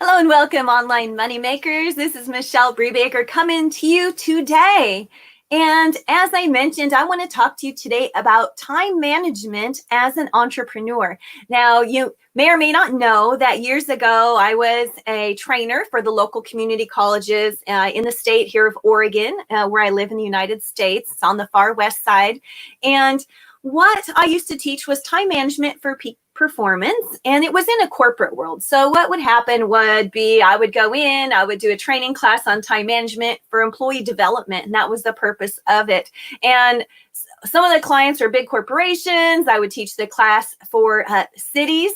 Hello and welcome, online moneymakers. This is Michelle Brubaker coming to you today. And as I mentioned, I want to talk to you today about time management as an entrepreneur. Now, you may or may not know that years ago, I was a trainer for the local community colleges in the state here of Oregon, where I live in the United States. It's on the far west side. And what I used to teach was time management for peak performance, and it was in a corporate world. So what would happen would be I would go in, I would do a training class on time management for employee development, and that was the purpose of it. And some of the clients are big corporations. I would teach the class for cities.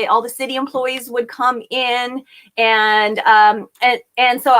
All the city employees would come in, and so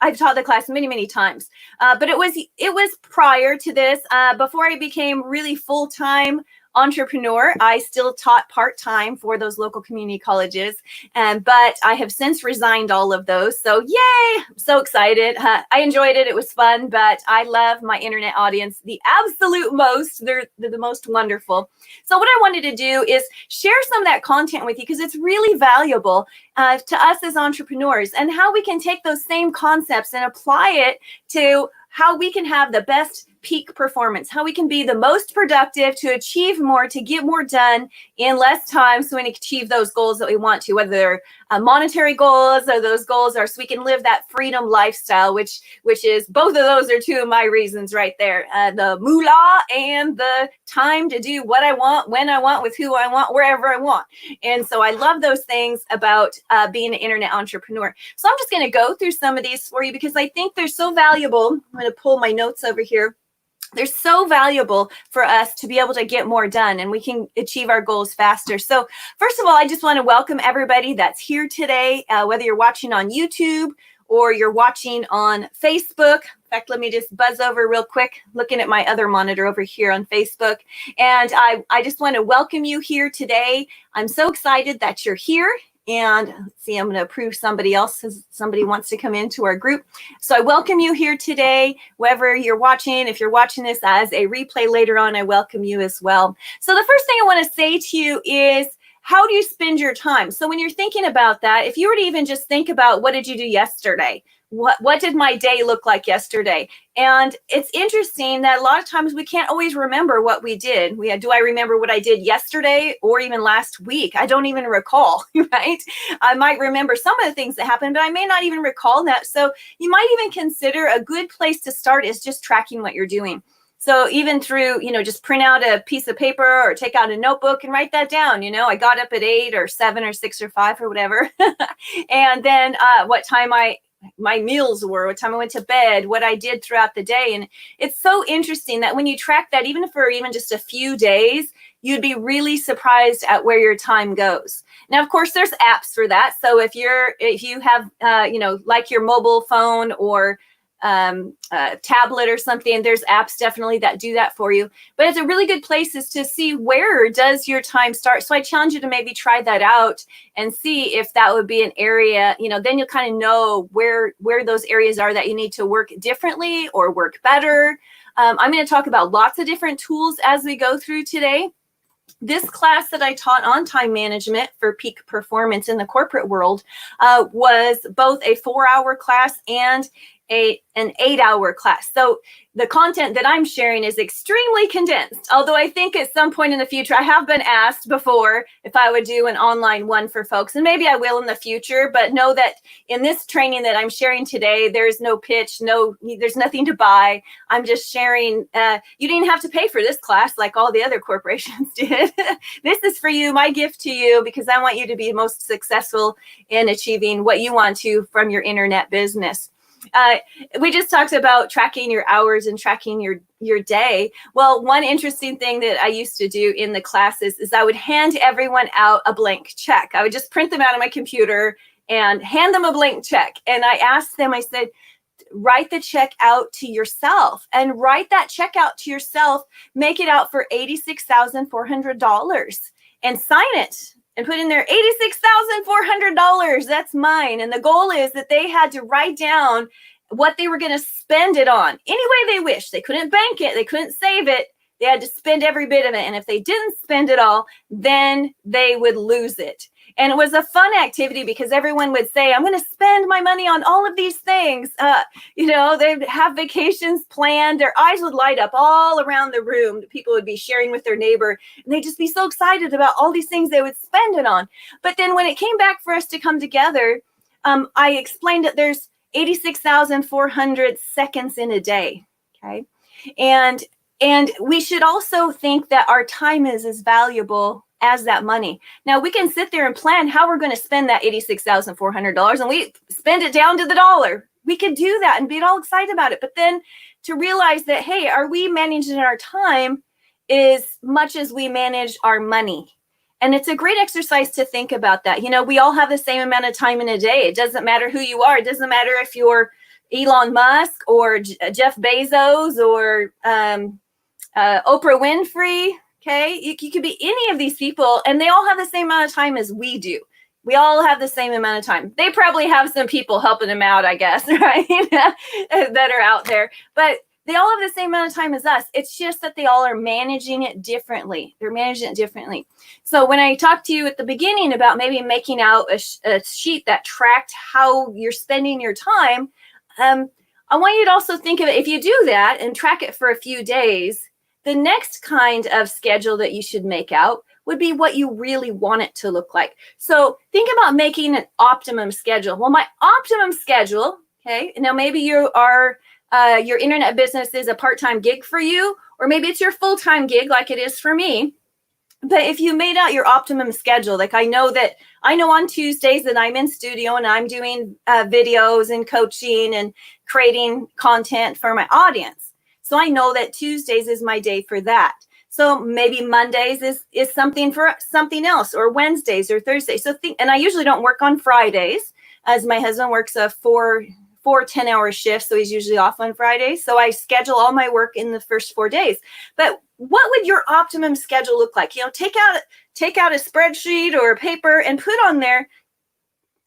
I've taught the class many times. But it was prior to this, before I became really full-time entrepreneur. I still taught part-time for those local community colleges, but I have since resigned all of those. So yay, I'm so excited. I enjoyed it. It was fun, but I love my internet audience the absolute most. They're the most wonderful. So what I wanted to do is share some of that content with you because it's really valuable to us as entrepreneurs, and how we can take those same concepts and apply it to how we can have the best peak performance, how we can be the most productive to achieve more, to get more done in less time, so we can achieve those goals that we want to, whether they're monetary goals or those goals are so we can live that freedom lifestyle, which is, both of those are two of my reasons right there, the moolah and the time to do what I want, when I want, with who I want, wherever I want. And so I love those things about being an internet entrepreneur. So I'm just going to go through some of these for you because I think they're so valuable. I'm going to pull my notes over here. They're so valuable for us to be able to get more done, and we can achieve our goals faster. So first of all, I just want to welcome everybody that's here today, whether you're watching on YouTube or you're watching on Facebook. In fact, let me just buzz over real quick, looking at my other monitor over here on Facebook. And I just want to welcome you here today. I'm so excited that you're here. And let's see, I'm going to approve somebody else as somebody wants to come into our group. So I welcome you here today, wherever you're watching. If you're watching this as a replay later on, I welcome you as well. So the first thing I want to say to you is, how do you spend your time? So when you're thinking about that, if you were to even just think about, what did you do yesterday? What did my day look like yesterday? And it's interesting that a lot of times we can't always remember what we did. Do I remember what I did yesterday or even last week? I don't even recall, right? I might remember some of the things that happened, but I may not even recall that. So you might even consider a good place to start is just tracking what you're doing. So even through, just print out a piece of paper or take out a notebook and write that down. I got up at 8 or 7 or 6 or 5 or whatever. And then what time my meals were, what time I went to bed, what I did throughout the day. And it's so interesting that when you track that, even for just a few days, you'd be really surprised at where your time goes. Now, of course, there's apps for that. So if you have, like your mobile phone or tablet or something, there's apps definitely that do that for you. But it's a really good place is to see, where does your time start? So I challenge you to maybe try that out and see if that would be an area, then you'll kind of know where those areas are that you need to work differently or work better. I'm going to talk about lots of different tools as we go through today. This class that I taught on time management for peak performance in the corporate world was both a 4-hour class and an 8-hour class. So the content that I'm sharing is extremely condensed, although I think at some point in the future, I have been asked before if I would do an online one for folks, and maybe I will in the future, but know that in this training that I'm sharing today, there's no pitch, there's nothing to buy. I'm just sharing. You didn't have to pay for this class like all the other corporations did. This is for you, my gift to you, because I want you to be most successful in achieving what you want to from your internet business. We just talked about tracking your hours and tracking your day. Well, one interesting thing that I used to do in the classes is I would hand everyone out a blank check. I would just print them out on my computer and hand them a blank check. And I asked them, I said, write the check out to yourself, and write that check out to yourself, make it out for $86,400 and sign it. And put in there $86,400. That's mine. And the goal is that they had to write down what they were going to spend it on any way they wish. They couldn't bank it. They couldn't save it. They had to spend every bit of it. And if they didn't spend it all, then they would lose it. And it was a fun activity because everyone would say, I'm going to spend my money on all of these things. They'd have vacations planned. Their eyes would light up all around the room. People would be sharing with their neighbor, and they'd just be so excited about all these things they would spend it on. But then when it came back for us to come together, I explained that there's 86,400 seconds in a day. Okay. And we should also think that our time is as valuable as that money. Now we can sit there and plan how we're going to spend that $86,400 and we spend it down to the dollar. We could do that and be all excited about it. But then to realize that, hey, are we managing our time as much as we manage our money? And it's a great exercise to think about that. We all have the same amount of time in a day. It doesn't matter who you are. It doesn't matter if you're Elon Musk or Jeff Bezos or Oprah Winfrey. Okay, you could be any of these people, and they all have the same amount of time as we do. We all have the same amount of time. They probably have some people helping them out, I guess, right? that are out there. But they all have the same amount of time as us. It's just that they all are managing it differently. They're managing it differently. So when I talked to you at the beginning about maybe making out a sheet that tracked how you're spending your time, I want you to also think of it, if you do that and track it for a few days, the next kind of schedule that you should make out would be what you really want it to look like. So think about making an optimum schedule. Well, my optimum schedule, okay, now maybe you are, your internet business is a part-time gig for you, or maybe it's your full-time gig like it is for me. But if you made out your optimum schedule, like I know on Tuesdays that I'm in studio and I'm doing videos and coaching and creating content for my audience. So I know that Tuesdays is my day for that. So maybe Mondays is something for something else, or Wednesdays or Thursdays. And I usually don't work on Fridays, as my husband works a four 10-hour shifts, so he's usually off on Fridays. So I schedule all my work in the first 4 days. But what would your optimum schedule look like? Take out a spreadsheet or a paper and put on there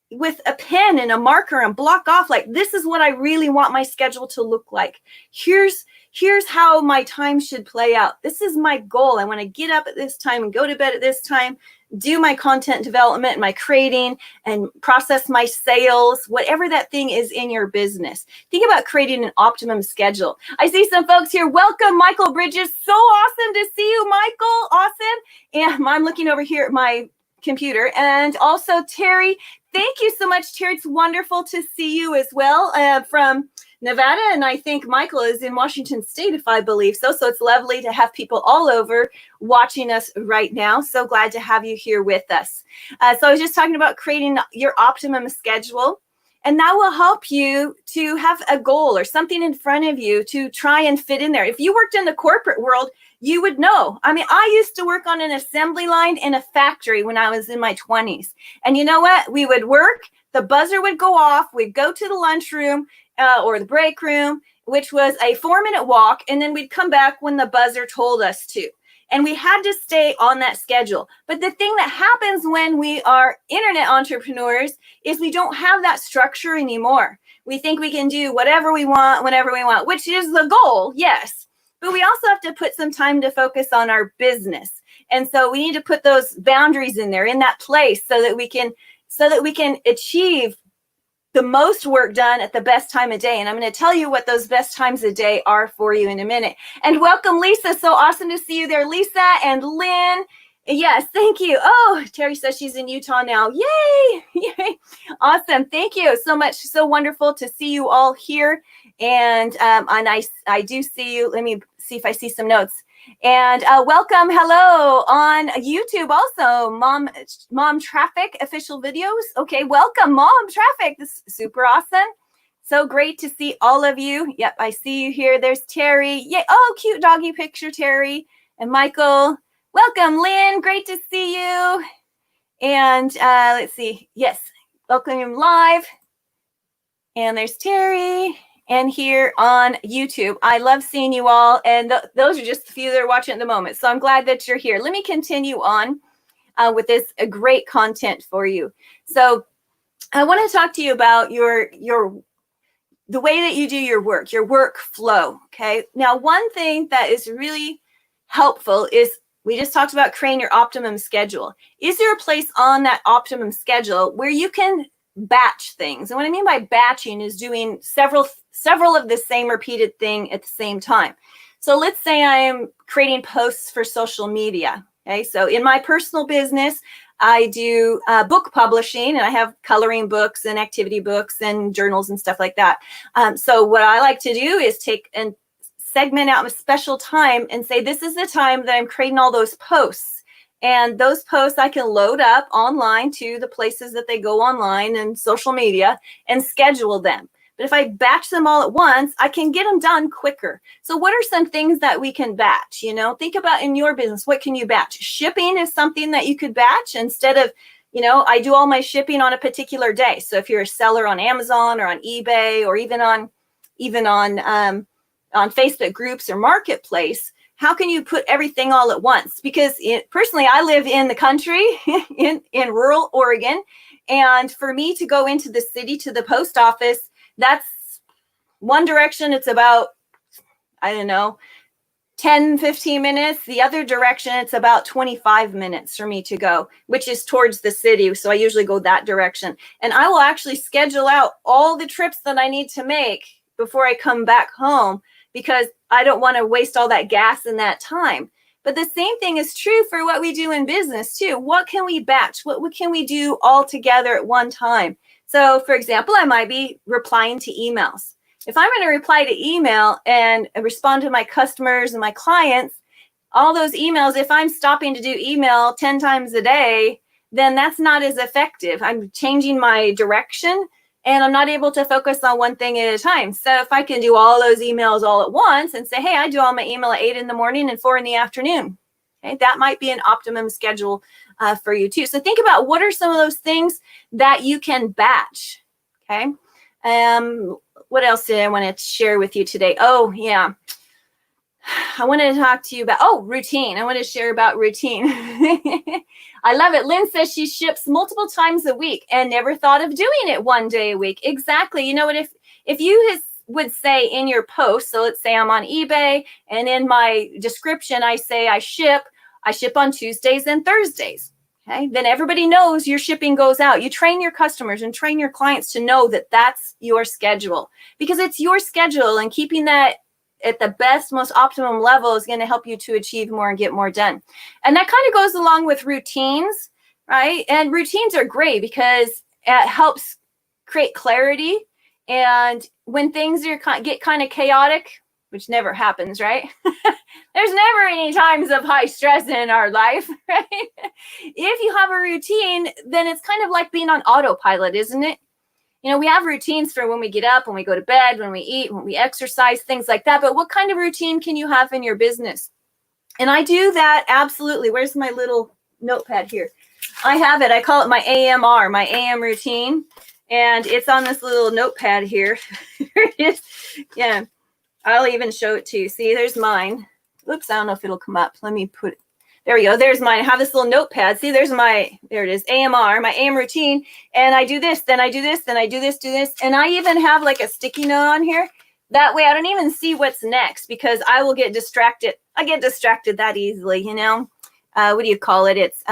with a pen and a marker and block off, like, this is what I really want my schedule to look like. Here's how my time should play out. This is my goal. I want to get up at this time and go to bed at this time, do my content development, my creating, and process my sales, whatever that thing is in your business. Think about creating an optimum schedule. I see some folks here. Welcome, Michael Bridges. So awesome to see you, Michael. Awesome. And I'm looking over here at my computer. And also Terry, thank you so much, Terry. It's wonderful to see you as well from Nevada. And I think Michael is in Washington State, if I believe so. So it's lovely to have people all over watching us right now. So glad to have you here with us. So I was just talking about creating your optimum schedule. And that will help you to have a goal or something in front of you to try and fit in there. If you worked in the corporate world, you would know. I mean, I used to work on an assembly line in a factory when I was in my 20s. And you know what? We would work, the buzzer would go off, we'd go to the lunchroom or the break room, which was a 4-minute walk. And then we'd come back when the buzzer told us to. And we had to stay on that schedule. But the thing that happens when we are internet entrepreneurs is we don't have that structure anymore. We think we can do whatever we want, whenever we want, which is the goal, yes. But we also have to put some time to focus on our business. And so we need to put those boundaries in there, in that place, so that we can achieve the most work done at the best time of day. And I'm going to tell you what those best times of day are for you in a minute. And welcome, Lisa. So awesome to see you there, Lisa and Lynn. Yes, thank you. Oh, Terry says she's in Utah now. Yay! Yay! Awesome. Thank you so much. So wonderful to see you all here. And I do see you. Let me see if I see some notes. And welcome, hello on YouTube also, Mom Traffic official videos. Okay, welcome, Mom Traffic. This is super awesome. So great to see all of you. Yep, I see you here. There's Terry. Yay! Oh, cute doggy picture, Terry and Michael. Welcome, Lynn. Great to see you. And let's see. Yes, welcome you live. And there's Terry. And here on YouTube. I love seeing you all. And those are just a few that are watching at the moment. So I'm glad that you're here. Let me continue on with this great content for you. So I want to talk to you about the way that you do your work flow. Okay. Now, one thing that is really helpful is We just talked about creating your optimum schedule. Is there a place on that optimum schedule where you can batch things? And what I mean by batching is doing several of the same repeated thing at the same time. So let's say I am creating posts for social media. Okay, so in my personal business, I do book publishing, and I have coloring books and activity books and journals and stuff like that. So what I like to do is take and segment out a special time and say, this is the time that I'm creating all those posts. And those posts I can load up online to the places that they go online and social media and schedule them. But if I batch them all at once, I can get them done quicker. So what are some things that we can batch? You know, think about in your business, what can you batch? Shipping is something that you could batch instead of, you know, I do all my shipping on a particular day. So if you're a seller on Amazon or on eBay or even on Facebook groups or marketplace, how can you put everything all at once? Because personally, I live in the country in rural Oregon. And for me to go into the city to the post office, that's one direction. It's about, I don't know, 10, 15 minutes. The other direction, it's about 25 minutes for me to go, which is towards the city. So I usually go that direction. And I will actually schedule out all the trips that I need to make before I come back home, because I don't want to waste all that gas and that time. But the same thing is true for what we do in business too. What can we batch? What can we do all together at one time? So for example, I might be replying to emails. If I'm going to reply to email and respond to my customers and my clients, all those emails, if I'm stopping to do email 10 times a day, then that's not as effective. I'm changing my direction and I'm not able to focus on one thing at a time. So if I can do all those emails all at once and say, hey, I do all my email at 8 in the morning and 4 in the afternoon. Okay, that might be an optimum schedule for you too. So think about what are some of those things that you can batch. Okay. What else did I want to share with you today? Oh, yeah. I wanted to talk to you about, routine. I want to share about routine. I love it. Lynn says she ships multiple times a week and never thought of doing it one day a week. Exactly. You know what? If you would say in your post, so let's say I'm on eBay and in my description, I say I ship on Tuesdays and Thursdays. Okay, then everybody knows your shipping goes out. You train your customers and train your clients to know that that's your schedule, because it's your schedule, and keeping that at the best, most optimum level is going to help you to achieve more and get more done. And that kind of goes along with routines, right? And routines are great because it helps create clarity. And when things get kind of chaotic, which never happens, right? There's never any times of high stress in our life, right? If you have a routine, then it's kind of like being on autopilot, isn't it? You know, we have routines for when we get up, when we go to bed, when we eat, when we exercise, things like that. But what kind of routine can you have in your business? And I do that absolutely. Where's my little notepad here? I have it. I call it my AMR, my AM routine. And it's on this little notepad here. Here it is. Yeah. I'll even show it to you. See, there's mine. Oops, I don't know if it'll come up. Let me put it. There we go. There's mine. I have this little notepad. See, there it is, AMR, my AM routine. And I do this, then I do this, then I do this, do this. And I even have like a sticky note on here. That way I don't even see what's next, because I will get distracted. I get distracted that easily, you know. What do you call it? It's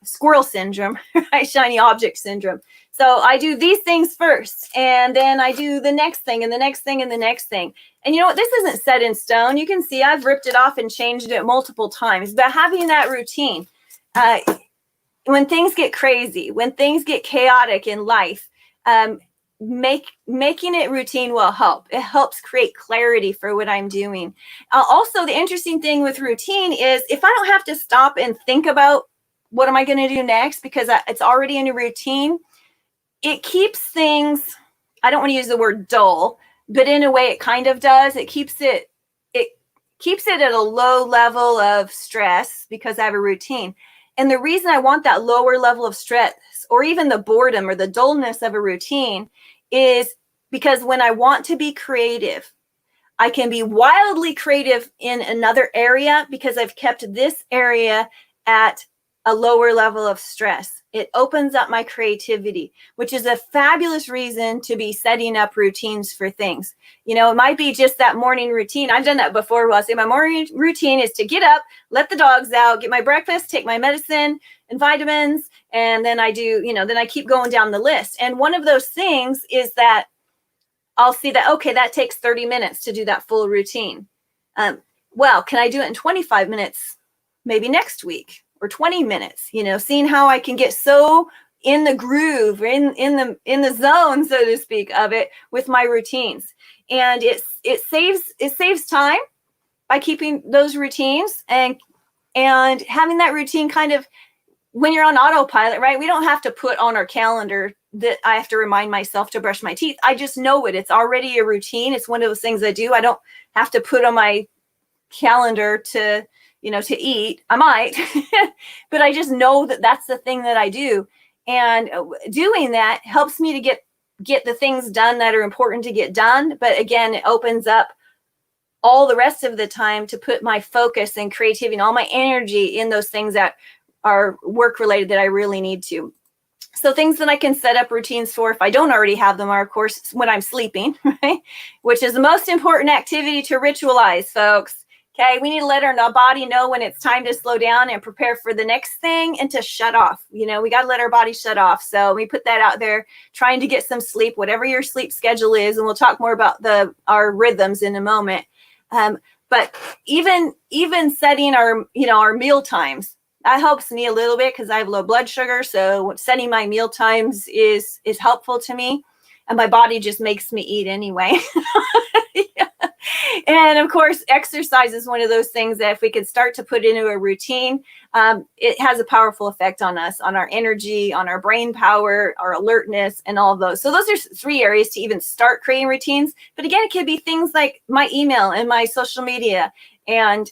squirrel syndrome, right? Shiny object syndrome. So I do these things first, and then I do the next thing and the next thing and the next thing. And you know what? This isn't set in stone. You can see I've ripped it off and changed it multiple times. But having that routine, when things get crazy, when things get chaotic in life, making it routine will help. It helps create clarity for what I'm doing. Also, the interesting thing with routine is if I don't have to stop and think about what am I going to do next, because it's already in a routine, it keeps things, I don't want to use the word dull, but in a way it kind of does. It keeps it at a low level of stress because I have a routine. And the reason I want that lower level of stress, or even the boredom or the dullness of a routine, is because when I want to be creative, I can be wildly creative in another area because I've kept this area at a lower level of stress. It opens up my creativity, which is a fabulous reason to be setting up routines for things. You know, it might be just that morning routine. I've done that before. Well, I'll say my morning routine is to get up, let the dogs out, get my breakfast, take my medicine and vitamins, and then I do, then I keep going down the list. And one of those things is that I'll see that, okay, that takes 30 minutes to do that full routine. Well, can I do it in 25 minutes, maybe next week, or 20 minutes, seeing how I can get so in the groove, in the zone, so to speak, of it with my routines. And it saves time by keeping those routines and having that routine kind of when you're on autopilot, right? We don't have to put on our calendar that I have to remind myself to brush my teeth. I just know it. It's already a routine. It's one of those things I do. I don't have to put on my calendar to eat. I might, but I just know that that's the thing that I do. And doing that helps me to get the things done that are important to get done. But again, it opens up all the rest of the time to put my focus and creativity and all my energy in those things that are work related that I really need to. So things that I can set up routines for if I don't already have them are, of course, when I'm sleeping, right? Which is the most important activity to ritualize, folks. Okay, we need to let our body know when it's time to slow down and prepare for the next thing and to shut off. We got to let our body shut off. So we put that out there, trying to get some sleep, whatever your sleep schedule is. And we'll talk more about our rhythms in a moment. But even setting our meal times, that helps me a little bit because I have low blood sugar. So setting my meal times is helpful to me. And my body just makes me eat anyway. Yeah. And of course, exercise is one of those things that if we could start to put into a routine, it has a powerful effect on us, on our energy, on our brain power, our alertness, and all of those. So those are 3 areas to even start creating routines. But again, it could be things like my email and my social media and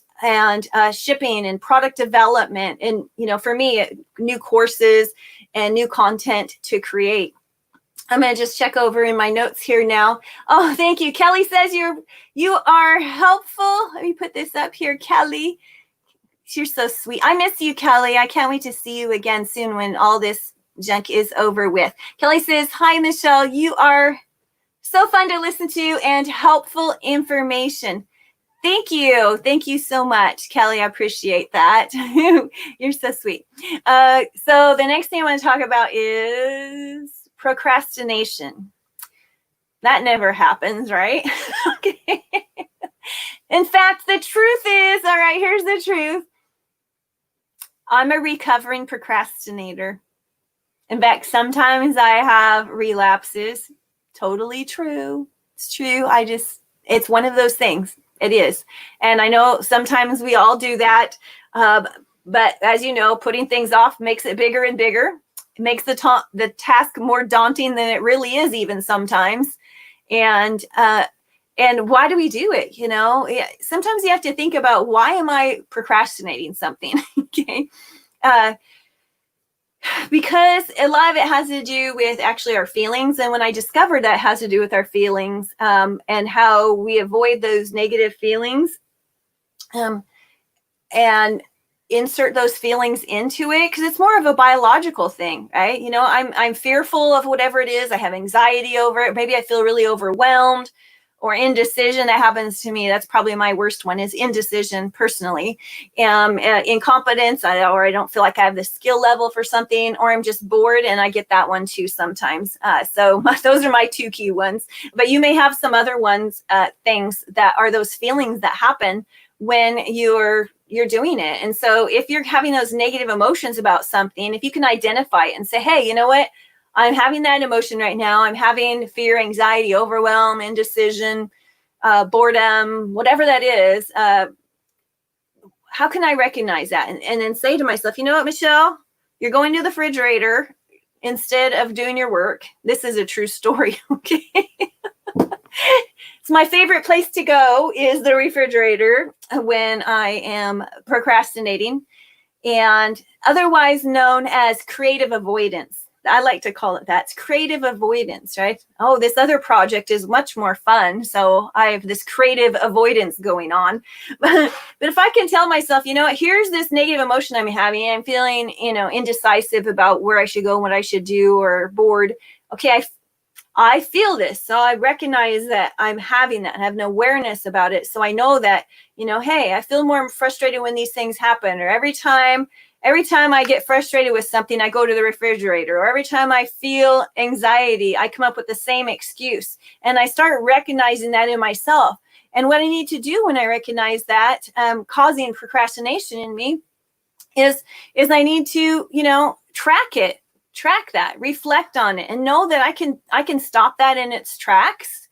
shipping and product development. And, for me, new courses and new content to create. I'm going to just check over in my notes here now. Oh, thank you. Kelly says you are helpful. Let me put this up here, Kelly. You're so sweet. I miss you, Kelly. I can't wait to see you again soon when all this junk is over with. Kelly says, hi, Michelle. You are so fun to listen to and helpful information. Thank you. Thank you so much, Kelly. I appreciate that. You're so sweet. So the next thing I want to talk about is procrastination. That never happens, right? Okay. In fact, the truth is, all right, here's the truth. I'm a recovering procrastinator. In fact, sometimes I have relapses. Totally true. It's true. It's one of those things. It is. And I know sometimes we all do that. But as you know, putting things off makes it bigger and bigger. It makes the task more daunting than it really is even sometimes. And why do we do it? Sometimes you have to think about, why am I procrastinating something? Okay. Because a lot of it has to do with actually our feelings. And when I discovered that it has to do with our feelings, and how we avoid those negative feelings, and insert those feelings into it, because it's more of a biological thing, right? I'm fearful of whatever it is. I have anxiety over it. Maybe I feel really overwhelmed or indecision. That happens to me. That's probably my worst one, is indecision personally. Incompetence, or I don't feel like I have the skill level for something, or I'm just bored, and I get that one too sometimes. So those are my 2 key ones. But you may have some other ones, things that are those feelings that happen when you're doing it. And so if you're having those negative emotions about something, if you can identify it and say, hey, you know what? I'm having that emotion right now. I'm having fear, anxiety, overwhelm, indecision, boredom, whatever that is. How can I recognize that? And then say to myself, you know what, Michelle, you're going to the refrigerator instead of doing your work. This is a true story. Okay. It's my favorite place to go is the refrigerator when I am procrastinating, and otherwise known as creative avoidance. I like to call it that. It's creative avoidance, right? Oh, this other project is much more fun, so I have this creative avoidance going on. But if I can tell myself, you know what, here's this negative emotion I'm having, I'm feeling, you know, indecisive about where I should go, what I should do, or bored. Okay, I feel this. So I recognize that I'm having that. I have an awareness about it. So I know that, you know, hey, I feel more frustrated when these things happen. Or every time I get frustrated with something, I go to the refrigerator. Or every time I feel anxiety, I come up with the same excuse. And I start recognizing that in myself. And what I need to do when I recognize that causing procrastination in me is I need to, you know, track that, reflect on it, and know that I can stop that in its tracks.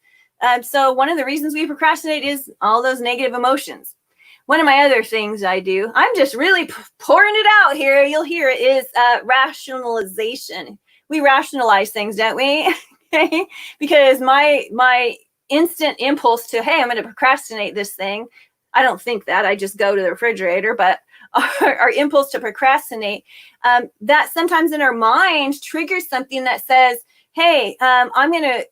So one of the reasons we procrastinate is all those negative emotions. One of my other things I do, I'm just really pouring it out here, you'll hear it, is rationalization. We rationalize things, don't we? Because my instant impulse to, hey, I'm going to procrastinate this thing, I don't think that, I just go to the refrigerator. But our impulse to procrastinate, that sometimes in our mind triggers something that says, hey, I'm gonna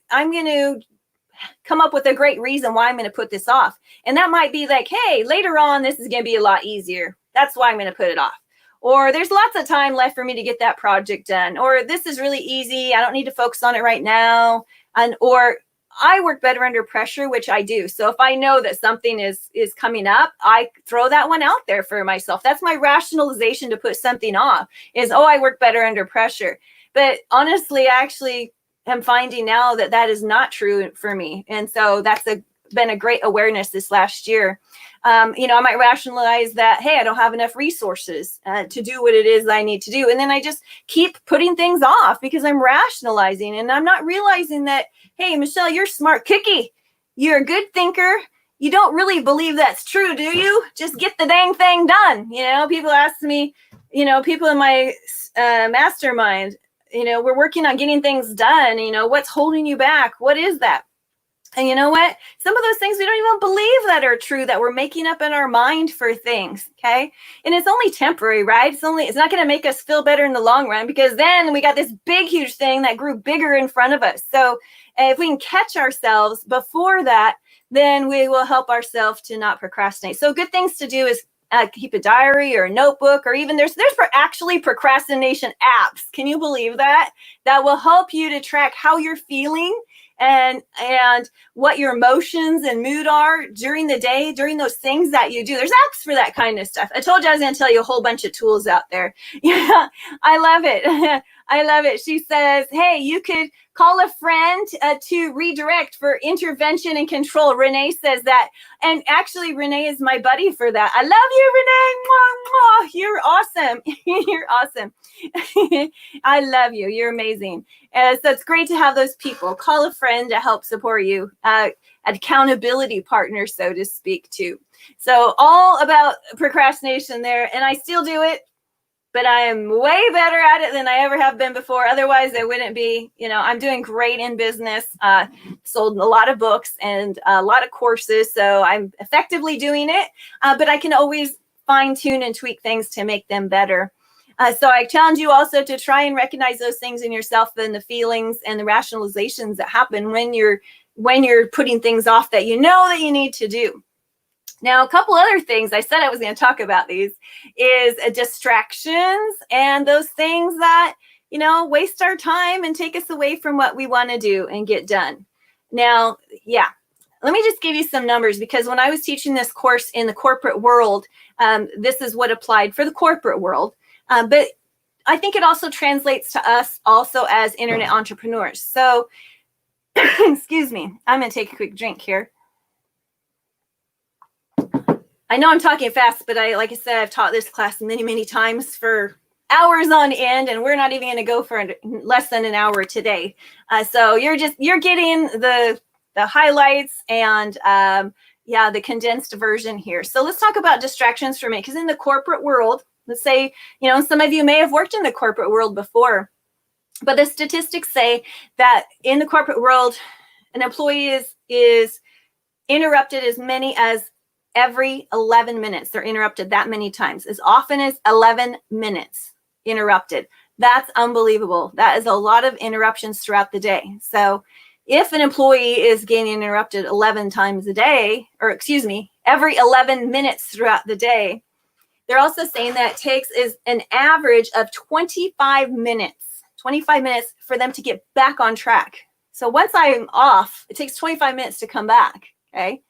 come up with a great reason why I'm going to put this off. And that might be like, hey, later on, this is going to be a lot easier. That's why I'm going to put it off. Or there's lots of time left for me to get that project done. Or this is really easy, I don't need to focus on it right now. Or I work better under pressure, which I do. So if I know that something is coming up, I throw that one out there for myself. That's my rationalization to put something off, is, oh, I work better under pressure. But honestly, I actually am finding now that that is not true for me. And so that's been a great awareness this last year. You know, I might rationalize that, hey, I don't have enough resources to do what it is I need to do. And then I just keep putting things off because I'm rationalizing, and I'm not realizing that, hey, Michelle, you're smart cookie. You're a good thinker. You don't really believe that's true, do you? Just get the dang thing done. You know, people ask me, you know, people in my mastermind, you know, we're working on getting things done. You know, what's holding you back? What is that? And you know what? Some of those things we don't even believe that are true, that we're making up in our mind for things. Okay. And it's only temporary, right? It's not going to make us feel better in the long run, because then we got this big, huge thing that grew bigger in front of us. So if we can catch ourselves before that, then we will help ourselves to not procrastinate. So good things to do is keep a diary or a notebook, or even there's actually procrastination apps. Can you believe that? That will help you to track how you're feeling and what your emotions and mood are during the day, during those things that you do. There's apps for that kind of stuff. I told you I was going to tell you a whole bunch of tools out there. Yeah, I love it. I love it. She says, hey, you could call a friend to redirect for intervention and control. Renee says that. And actually, Renee is my buddy for that. I love you, Renee. Mwah, mwah. You're awesome. You're awesome. I love you. You're amazing. So it's great to have those people. Call a friend to help support you. Accountability partner, so to speak, too. So all about procrastination there. And I still do it, but I am way better at it than I ever have been before. Otherwise, I wouldn't be. You know, I'm doing great in business, sold a lot of books and a lot of courses. So I'm effectively doing it, but I can always fine tune and tweak things to make them better. So I challenge you also to try and recognize those things in yourself and the feelings and the rationalizations that happen when you're putting things off that you know that you need to do. Now, a couple other things I said I was going to talk about these is distractions and those things that, you know, waste our time and take us away from what we want to do and get done. Now, yeah, let me just give you some numbers, because when I was teaching this course in the corporate world, this is what applied for the corporate world. But I think it also translates to us also as internet entrepreneurs. So, excuse me, I'm going to take a quick drink here. I know I'm talking fast, but like I said, I've taught this class many, many times for hours on end, and we're not even going to go for less than an hour today. So you're getting the highlights and the condensed version here. So let's talk about distractions for a minute, because in the corporate world, let's say, you know, some of you may have worked in the corporate world before, but the statistics say that in the corporate world, an employee is interrupted as many as every 11 minutes. They're interrupted that many times, as often as 11 minutes interrupted. That's unbelievable. That is a lot of interruptions throughout the day. So if an employee is getting interrupted 11 times a day, or excuse me, every 11 minutes throughout the day, they're also saying that it takes is an average of 25 minutes for them to get back on track. So once I'm off, it takes 25 minutes to come back, okay?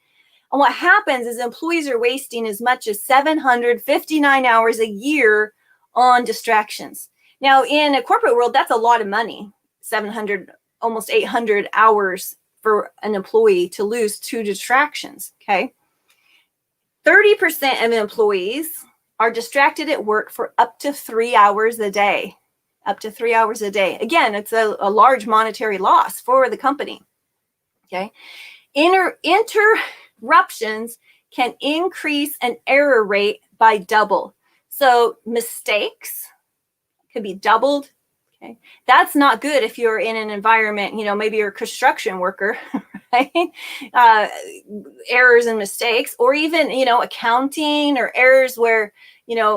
And what happens is employees are wasting as much as 759 hours a year on distractions. Now, in a corporate world, that's a lot of money, 700, almost 800 hours for an employee to lose to distractions, okay? 30% of employees are distracted at work for up to 3 hours a day. Up to 3 hours a day. Again, it's a large monetary loss for the company, okay? Interruptions can increase an error rate by double. So mistakes could be doubled. Okay, that's not good if you're in an environment, maybe you're a construction worker, right? Errors and mistakes, or even, accounting, or errors where,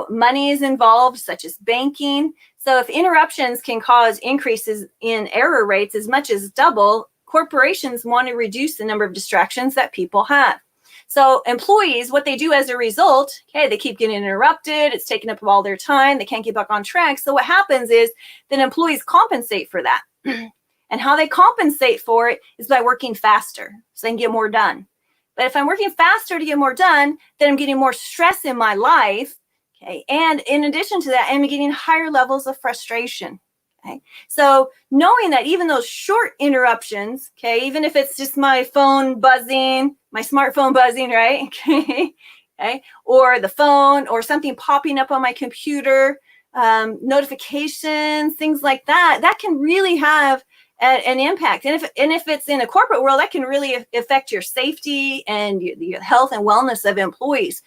money is involved, such as banking. So if interruptions can cause increases in error rates as much as double, corporations want to reduce the number of distractions that people have. So employees, what they do as a result, okay, they keep getting interrupted. It's taking up all their time. They can't get back on track. So what happens is that employees compensate for that. And how they compensate for it is by working faster so they can get more done. But if I'm working faster to get more done, then I'm getting more stress in my life. Okay. And in addition to that, I'm getting higher levels of frustration. Okay. So knowing that even those short interruptions, okay, even if it's just my phone buzzing, my smartphone buzzing, right? Okay. Or the phone, or something popping up on my computer, notifications, things like that, that can really have an impact. And if it's in a corporate world, that can really affect your safety and your health and wellness of employees.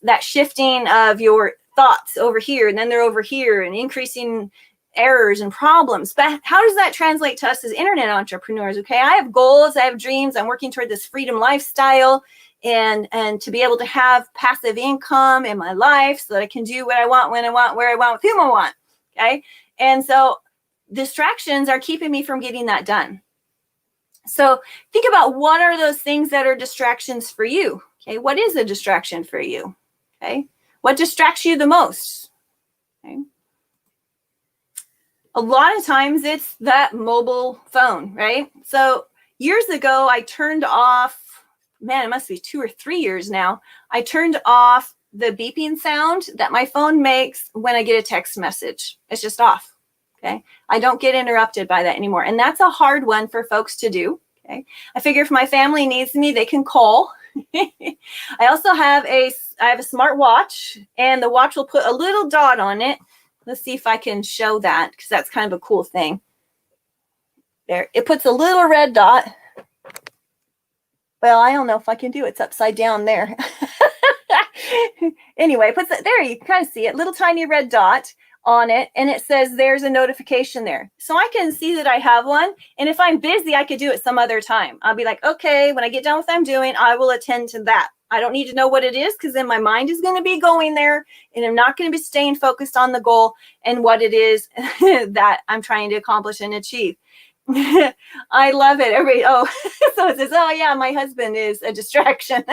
That shifting of your thoughts over here, and then they're over here, and increasing errors and problems. But how does that translate to us as internet entrepreneurs? Okay, I have goals, I have dreams, I'm working toward this freedom lifestyle, and to be able to have passive income in my life so that I can do what I want, when I want, where I want, with whom I want. Okay, and so distractions are keeping me from getting that done. So think about, what are those things that are distractions for you? Okay, what is a distraction for you? Okay, what distracts you the most? Okay. A lot of times it's that mobile phone, right? So years ago, I turned off, it must be 2 or 3 years now, I turned off the beeping sound that my phone makes when I get a text message. It's just off, okay? I don't get interrupted by that anymore. And that's a hard one for folks to do, okay? I figure if my family needs me, they can call. I also have a smart watch, and the watch will put a little dot on it. Let's see if I can show that, because that's kind of a cool thing. There, it puts a little red dot. Well, I don't know if I can do it. It's upside down there. Anyway, it puts it there. You can kind of see it, little tiny red dot on it, and it says there's a notification there. So I can see that I have one, and if I'm busy, I could do it some other time. I'll be like, okay, when I get done with what I'm doing, I will attend to that. I don't need to know what it is, because then my mind is going to be going there, and I'm not going to be staying focused on the goal and what it is that I'm trying to accomplish and achieve. I love it. Everybody, so it says, oh yeah, my husband is a distraction.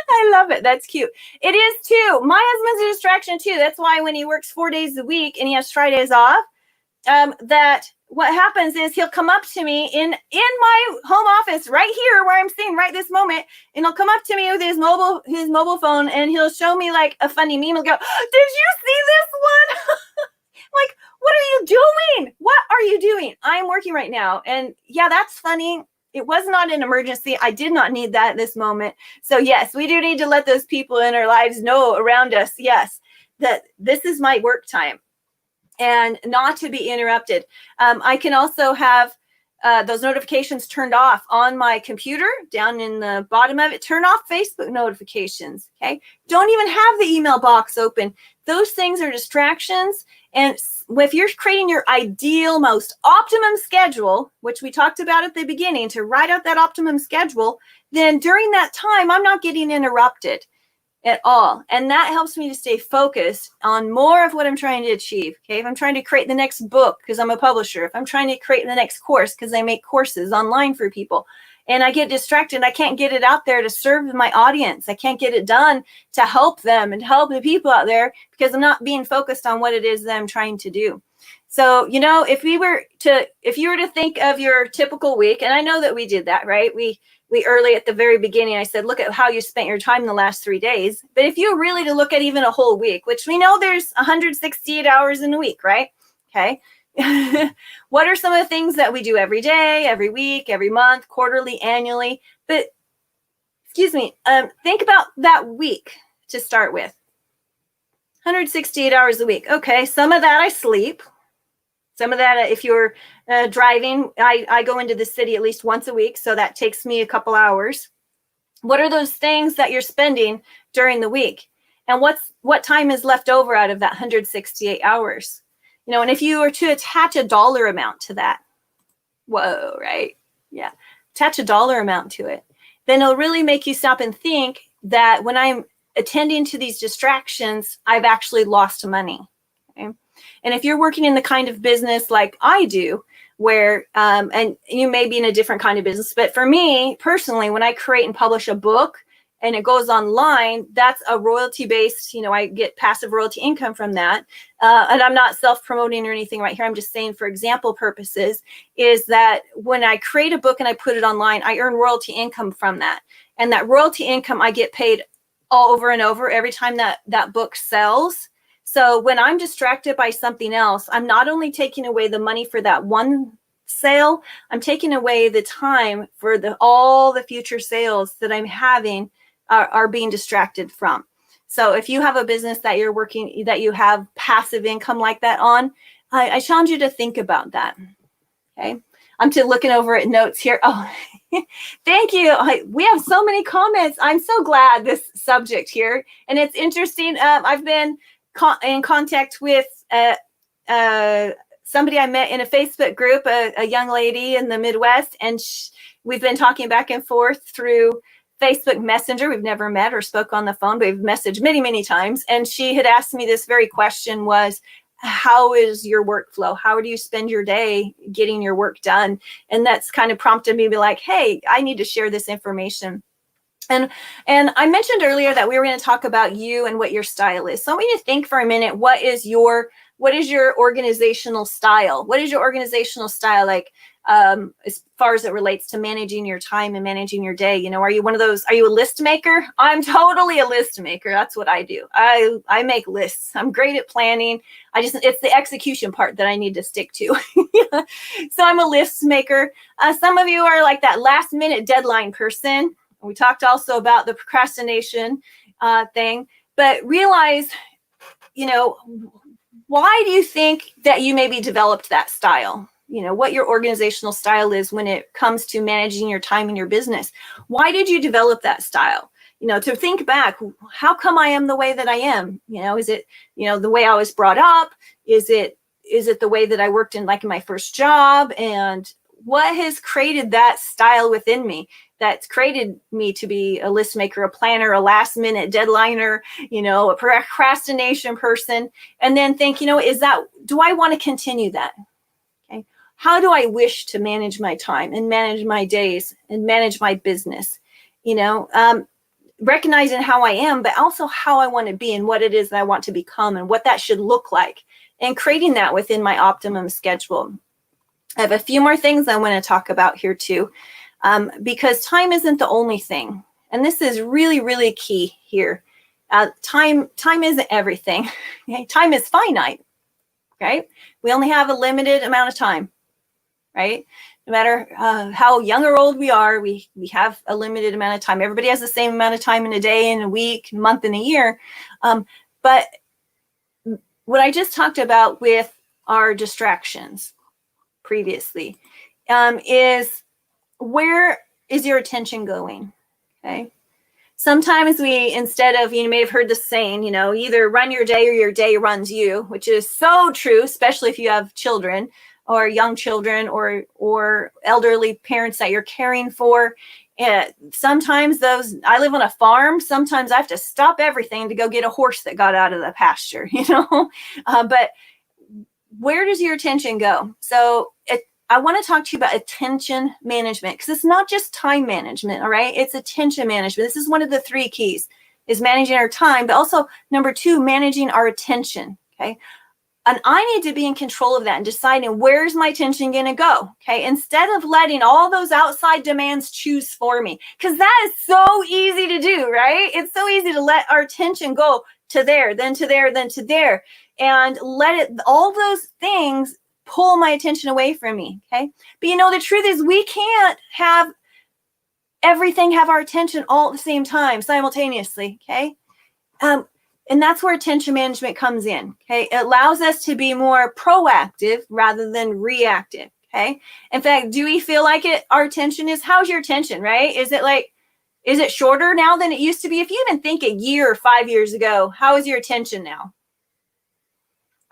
I love it. That's cute. It is too. My husband's a distraction too. That's why when he works 4 days a week and he has Fridays off, that what happens is he'll come up to me in my home office right here where I'm sitting right this moment, and he'll come up to me with his mobile phone, and he'll show me like a funny meme. He'll go, did you see this one? Like, what are you doing? What are you doing? I'm working right now. And yeah, that's funny. It was not an emergency. I did not need that at this moment. So yes, we do need to let those people in our lives know around us, yes, that this is my work time and not to be interrupted. I can also have those notifications turned off on my computer. Down in the bottom of it, turn off Facebook notifications, okay? Don't even have the email box open. Those things are distractions. And if you're creating your ideal, most optimum schedule, which we talked about at the beginning, to write out that optimum schedule, then during that time, I'm not getting interrupted. at all. And that helps me to stay focused on more of what I'm trying to achieve. Okay. If I'm trying to create the next book because I'm a publisher, if I'm trying to create the next course because I make courses online for people, and I get distracted, I can't get it out there to serve my audience. I can't get it done to help them and help the people out there because I'm not being focused on what it is that I'm trying to do. So, you know, if you were to think of your typical week, and I know that we did that, right? We early at the very beginning, I said, look at how you spent your time the last 3 days. But if you really to look at even a whole week, which we know there's 168 hours in a week, right? Okay. What are some of the things that we do every day, every week, every month, quarterly, annually? But excuse me, think about that week to start with. 168 hours a week. Okay, some of that I sleep. Some of that, if you're driving, I go into the city at least once a week, so that takes me a couple hours. What are those things that you're spending during the week? And what time is left over out of that 168 hours? You know, and if you were to attach a dollar amount to that, whoa, right? Yeah, attach a dollar amount to it, then it'll really make you stop and think that when I'm attending to these distractions, I've actually lost money. Okay? And if you're working in the kind of business like I do, where, and you may be in a different kind of business, but for me personally, when I create and publish a book and it goes online, that's a royalty-based, you know, I get passive royalty income from that. And I'm not self-promoting or anything right here. I'm just saying for example purposes, is that when I create a book and I put it online, I earn royalty income from that. And that royalty income, I get paid all over and over every time that book sells. So when I'm distracted by something else, I'm not only taking away the money for that one sale, I'm taking away the time for all the future sales that I'm having are being distracted from. So if you have a business that you're working, that you have passive income like that on, I challenge you to think about that. Okay. I'm looking over at notes here. Oh, thank you. We have so many comments. I'm so glad this subject here. And it's interesting. I've been in contact with somebody I met in a Facebook group, a young lady in the Midwest, and we've been talking back and forth through Facebook Messenger. We've never met or spoke on the phone, but we've messaged many, many times. And she had asked me this very question was, how is your workflow? How do you spend your day getting your work done? And that's kind of prompted me to be like, hey, I need to share this information. And I mentioned earlier that we were going to talk about you and what your style is. So I want you to think for a minute, what is your organizational style? What is your organizational style like as far as it relates to managing your time and managing your day? You know, are you one of those, are you a list maker? I'm totally a list maker. That's what I do. I make lists. I'm great at planning. It's the execution part that I need to stick to. So I'm a list maker. Some of you are like that last minute deadline person. We talked also about the procrastination thing, but realize, you know, why do you think that you maybe developed that style? You know, what your organizational style is when it comes to managing your time in your business. Why did you develop that style? You know, to think back, how come I am the way that I am? You know, is it, you know, the way I was brought up? Is it the way that I worked in my first job? And what has created that style within me that's created me to be a list maker, a planner, a last minute deadliner, you know, a procrastination person? And then think, you know, do I want to continue that? Okay. How do I wish to manage my time and manage my days and manage my business? You know, recognizing how I am, but also how I want to be and what it is that I want to become and what that should look like, and creating that within my optimum schedule. I have a few more things I want to talk about here too, because time isn't the only thing. And this is really, really key here. Time isn't everything. Okay? Time is finite, right? We only have a limited amount of time, right? No matter how young or old we are, we have a limited amount of time. Everybody has the same amount of time in a day, in a week, month, and a year. But what I just talked about with our distractions previously is, where is your attention going? Okay. Sometimes instead of, you may have heard the saying, you know, either run your day or your day runs you, which is so true, especially if you have children or young children or elderly parents that you're caring for. Sometimes I live on a farm. Sometimes I have to stop everything to go get a horse that got out of the pasture, but where does your attention go? So I want to talk to you about attention management, because it's not just time management, all right? It's attention management. This is one of the 3 keys, is managing our time, but also number 2, managing our attention, okay? And I need to be in control of that and deciding where's my attention going to go, okay? Instead of letting all those outside demands choose for me, because that is so easy to do, right? It's so easy to let our attention go to there, then to there, then to there, and let all those things pull my attention away from me, okay? But the truth is, we can't have everything have our attention all at the same time, simultaneously, okay? And that's where attention management comes in, okay? It allows us to be more proactive rather than reactive, okay? In fact, do we feel like our attention how's your attention, right? Is it shorter now than it used to be? If you even think a year or 5 years ago, how is your attention now?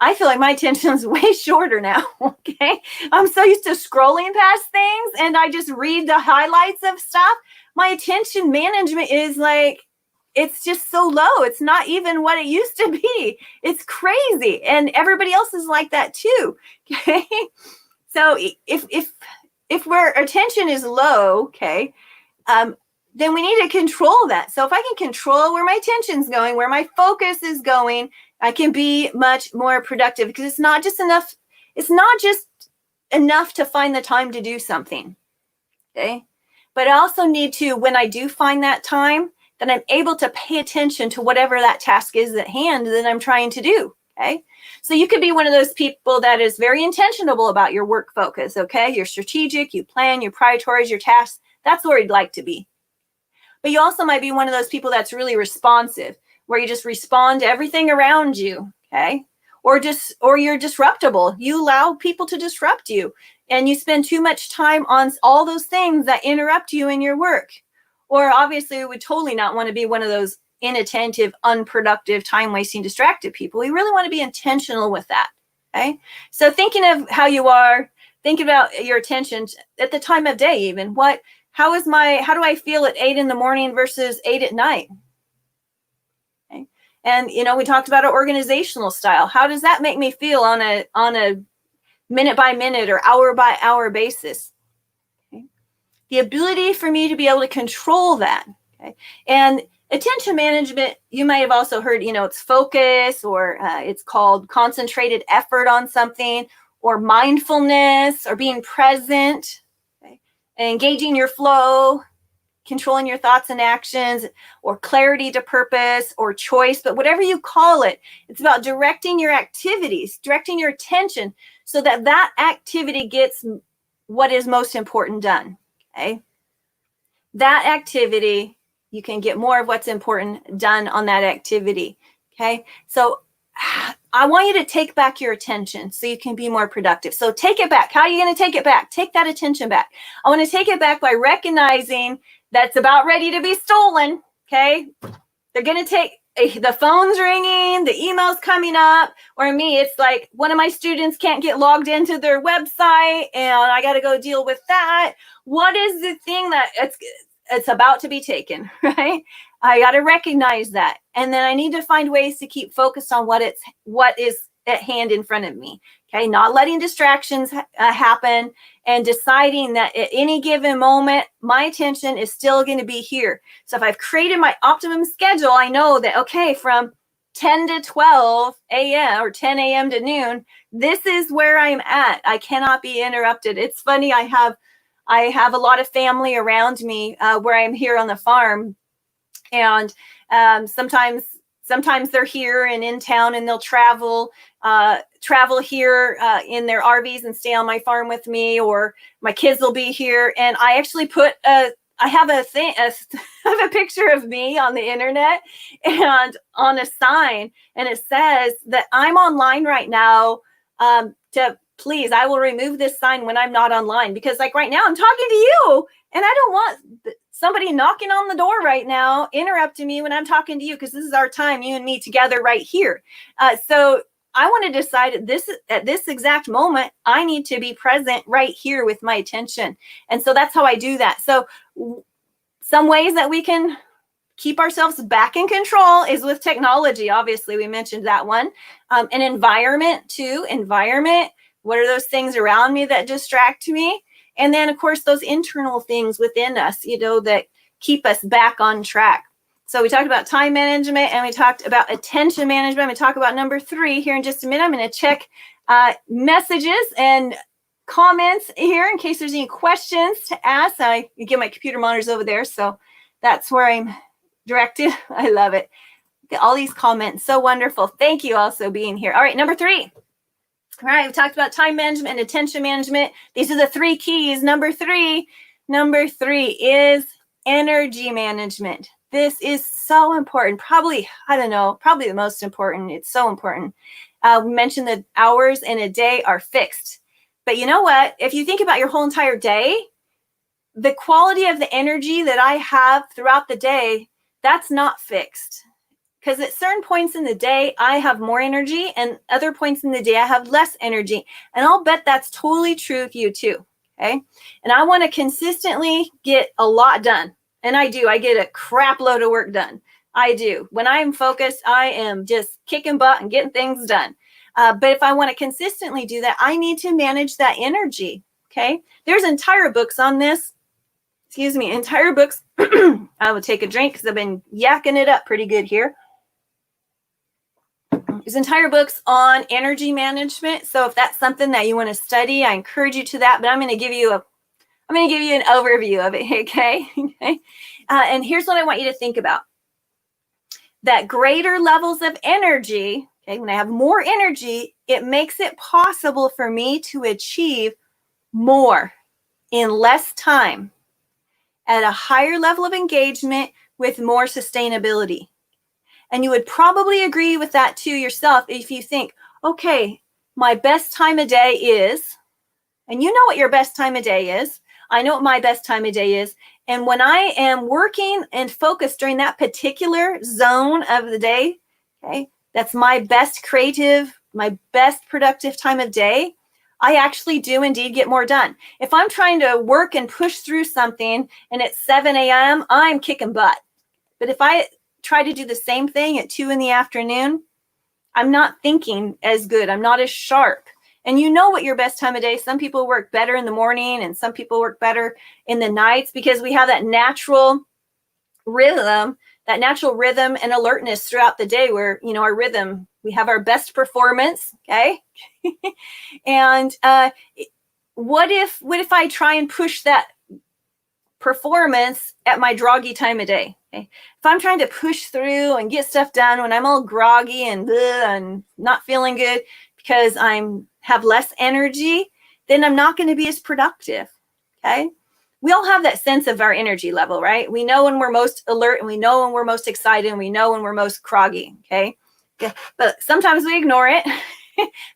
I feel like my attention is way shorter now, okay? I'm so used to scrolling past things and I just read the highlights of stuff. My attention management is it's just so low. It's not even what it used to be. It's crazy. And everybody else is like that too, okay? So if our attention is low, okay, then we need to control that. So if I can control where my attention's going, where my focus is going, I can be much more productive, because it's not just enough to find the time to do something, okay? But I also need to, when I do find that time, then I'm able to pay attention to whatever that task is at hand that I'm trying to do, okay? So you could be one of those people that is very intentional about your work focus, okay? You're strategic, you plan, you prioritize your tasks. That's where you'd like to be. But you also might be one of those people that's really responsive, where you just respond to everything around you, okay? Or you're disruptible. You allow people to disrupt you, and you spend too much time on all those things that interrupt you in your work. Or obviously, we would totally not want to be one of those inattentive, unproductive, time-wasting, distracted people. We really want to be intentional with that, okay? So thinking of how you are, think about your attention at the time of day even. How do I feel at 8 in the morning versus 8 at night? Okay. And, we talked about our organizational style. How does that make me feel on a minute by minute or hour by hour basis? Okay. The ability for me to be able to control that. Okay. And attention management, you might have also heard, it's focus, or it's called concentrated effort on something, or mindfulness, or being present, okay. Engaging your flow, controlling your thoughts and actions, or clarity to purpose, or choice. But whatever you call it, it's about directing your activities, directing your attention so that that activity gets what is most important done, okay? That activity, you can get more of what's important done on that activity, okay? So I want you to take back your attention so you can be more productive. So take it back. How are you going to take it back? Take that attention back. I want to take it back by recognizing that's about ready to be stolen, okay? They're going to take, the phone's ringing, the email's coming up, or me, it's like one of my students can't get logged into their website and I got to go deal with that. What is the thing that it's about to be taken, right? I got to recognize that. And then I need to find ways to keep focused on what is at hand in front of me, okay? Not letting distractions happen, and deciding that at any given moment, my attention is still going to be here. So if I've created my optimum schedule, I know that, okay, from 10 to 12 a.m. or 10 a.m. to noon, this is where I'm at. I cannot be interrupted. It's funny, I have a lot of family around me where I'm here on the farm, and sometimes they're here and in town, and they'll travel here in their RVs and stay on my farm with me, or my kids will be here. And I actually I have a picture of me on the internet and on a sign, and it says that I'm online right now. Please, I will remove this sign when I'm not online, because like right now I'm talking to you, and I don't want somebody knocking on the door right now interrupting me when I'm talking to you, because this is our time, you and me together right here. So I want to decide at this exact moment, I need to be present right here with my attention. And so that's how I do that. So Some ways that we can keep ourselves back in control is with technology. Obviously, we mentioned that one. An environment too. Environment. What are those things around me that distract me? And then, of course, those internal things within us, that keep us back on track. So we talked about time management and we talked about attention management. We talk about number 3 here in just a minute. I'm going to check messages and comments here in case there's any questions to ask. I get my computer monitors over there, so that's where I'm directed. I love it. All these comments, so wonderful. Thank you also being here. All right, number 3. All right, we talked about time management and attention management. These are the 3 keys. Number three is energy management. This is so important. Probably the most important. It's so important. We mentioned that hours in a day are fixed. But you know what? If you think about your whole entire day, the quality of the energy that I have throughout the day, that's not fixed. Because at certain points in the day, I have more energy, and other points in the day, I have less energy. And I'll bet that's totally true of you too, okay? And I want to consistently get a lot done. And I do. I get a crap load of work done. I do. When I'm focused, I am just kicking butt and getting things done. But if I want to consistently do that, I need to manage that energy, okay? There's entire books on this. Excuse me, entire books. I will take a drink because I've been yakking it up pretty good here. There's entire books on energy management. So if that's something that you want to study, I encourage you to that. But I'm going to give you an overview of it, okay? And here's what I want you to think about. That greater levels of energy, okay, when I have more energy, it makes it possible for me to achieve more in less time at a higher level of engagement with more sustainability. And you would probably agree with that too yourself if you think, okay, my best time of day is, and you know what your best time of day is. I know what my best time of day is. And when I am working and focused during that particular zone of the day, okay, that's my best creative, my best productive time of day, I actually do indeed get more done. If I'm trying to work and push through something and it's 7 a.m., I'm kicking butt. But if I try to do the same thing at 2 in the afternoon, I'm not thinking as good. I'm not as sharp. And you know what your best time of day. Some people work better in the morning and some people work better in the nights because we have that natural rhythm and alertness throughout the day where, our rhythm, we have our best performance, okay? And what if I try and push that performance at my groggy time of day? Okay? If I'm trying to push through and get stuff done when I'm all groggy and not feeling good because I'm have less energy, then I'm not going to be as productive. Okay. We all have that sense of our energy level, right? We know when we're most alert and we know when we're most excited and we know when we're most groggy. Okay. But sometimes we ignore it.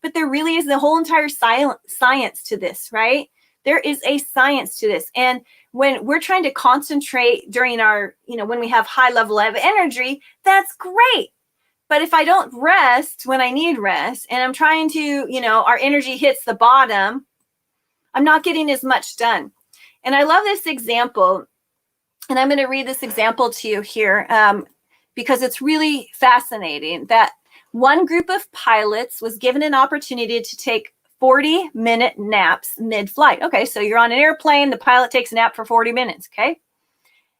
But there really is the whole entire science to this, right? There is a science to this. And when we're trying to concentrate during our, when we have high level of energy, that's great. But if I don't rest when I need rest and I'm trying to, our energy hits the bottom, I'm not getting as much done. And I love this example. And I'm going to read this example to you here because it's really fascinating that one group of pilots was given an opportunity to take 40-minute naps mid-flight. Okay, so you're on an airplane, the pilot takes a nap for 40 minutes, okay?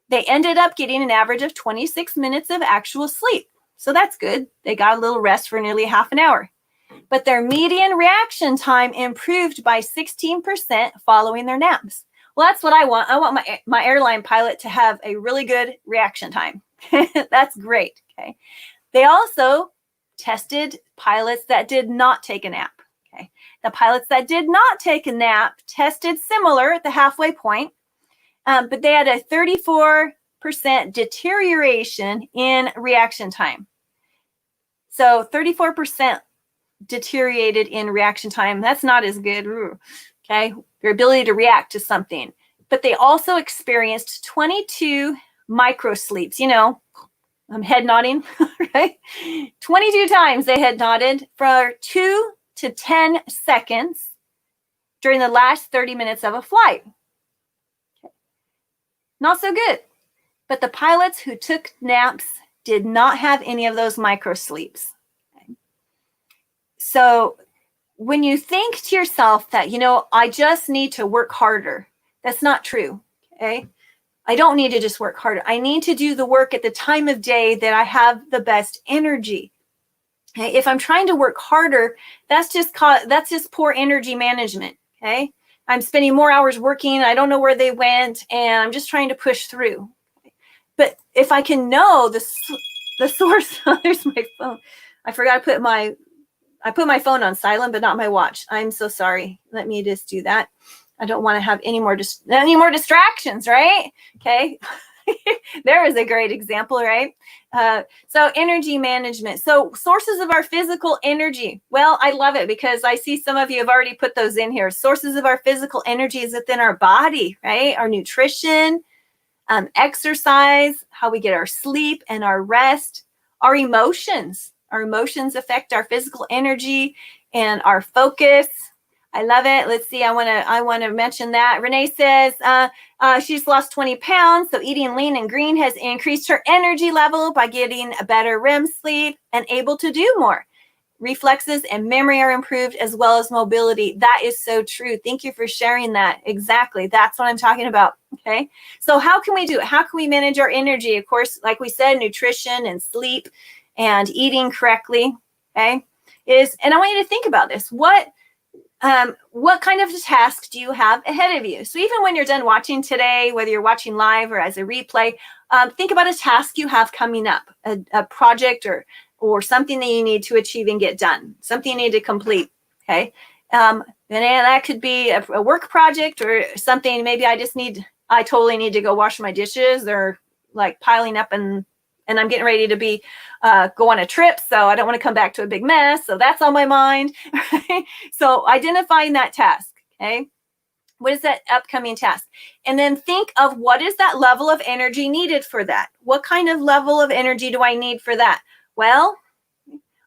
They ended up getting an average of 26 minutes of actual sleep. So that's good. They got a little rest for nearly half an hour. But their median reaction time improved by 16% following their naps. Well, that's what I want. I want my airline pilot to have a really good reaction time. That's great, okay? They also tested pilots that did not take a nap, okay? The pilots that did not take a nap tested similar at the halfway point, but they had a 34% deterioration in reaction time. So 34% deteriorated in reaction time. That's not as good, okay? Their ability to react to something. But they also experienced 22 micro sleeps. I'm head nodding, right? 22 times they head nodded for 2 to 10 seconds during the last 30 minutes of a flight. Okay. Not so good. But the pilots who took naps did not have any of those micro sleeps. Okay? So when you think to yourself that, I just need to work harder, that's not true. Okay. I don't need to just work harder. I need to do the work at the time of day that I have the best energy. Okay? If I'm trying to work harder, that's just poor energy management. Okay. I'm spending more hours working. I don't know where they went, and I'm just trying to push through. But if I can know the source, there's my phone. I forgot to put my phone on silent, but not my watch. I'm so sorry. Let me just do that. I don't want to have any more distractions, right? Okay. There was a great example, right? So energy management. So sources of our physical energy. Well, I love it because I see some of you have already put those in here. Sources of our physical energy is within our body, right? Our nutrition, exercise, how we get our sleep and our rest, our emotions. Our emotions affect our physical energy and our focus. I love it. Let's see. I want to mention that. Renee says she's lost 20 pounds. So eating lean and green has increased her energy level by getting a better REM sleep and able to do more. Reflexes and memory are improved, as well as mobility. That is so true. Thank you for sharing that. Exactly. That's what I'm talking about. Okay. So how can we do it? How can we manage our energy? Of course, like we said, nutrition and sleep and eating correctly. Okay. And I want you to think about this. What kind of task do you have ahead of you? So even when you're done watching today, whether you're watching live or as a replay, think about a task you have coming up, a project or something that you need to achieve and get done, something you need to complete. Okay. And that could be a work project or something. Maybe I totally need to go wash my dishes. They're like piling up and I'm getting ready to go on a trip. So I don't want to come back to a big mess. So that's on my mind. Right? So identifying that task. Okay. What is that upcoming task? And then think of what is that level of energy needed for that? What kind of level of energy do I need for that? Well,